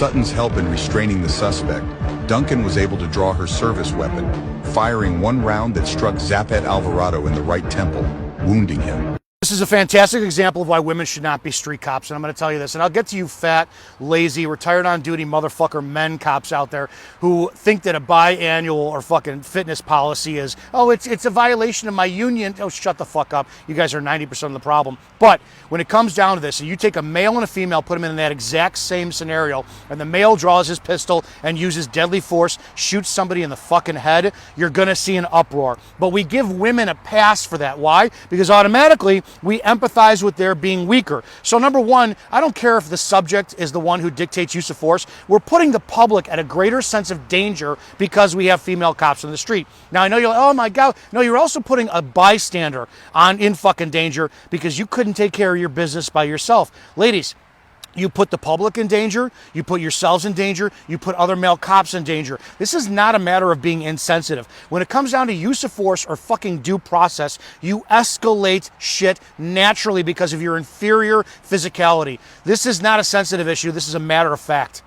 Sutton's help in restraining the suspect, Duncan was able to draw her service weapon, firing one round that struck Zapet Alvarado in the right temple, wounding him. This is a fantastic example of why women should not be street cops, and I'm going to tell you this, and I'll get to you fat, lazy, retired on duty motherfucker men cops out there who think that a biannual or fucking fitness policy is, oh, it's a violation of my union. Oh, shut the fuck up. You guys are 90% of the problem. But when it comes down to this, and you take a male and a female, put them in that exact same scenario, and the male draws his pistol and uses deadly force, shoots somebody in the fucking head, you're going to see an uproar. But we give women a pass for that. Why? Because automatically, we empathize with their being weaker. So number one, I don't care if the subject is the one who dictates use of force. We're putting the public at a greater sense of danger because we have female cops on the street. Now I know you're like, oh my God. No, you're also putting a bystander in fucking danger because you couldn't take care of your business by yourself. Ladies, you put the public in danger, you put yourselves in danger, you put other male cops in danger. This is not a matter of being insensitive. When it comes down to use of force or fucking due process, you escalate shit naturally because of your inferior physicality. This is not a sensitive issue, this is a matter of fact.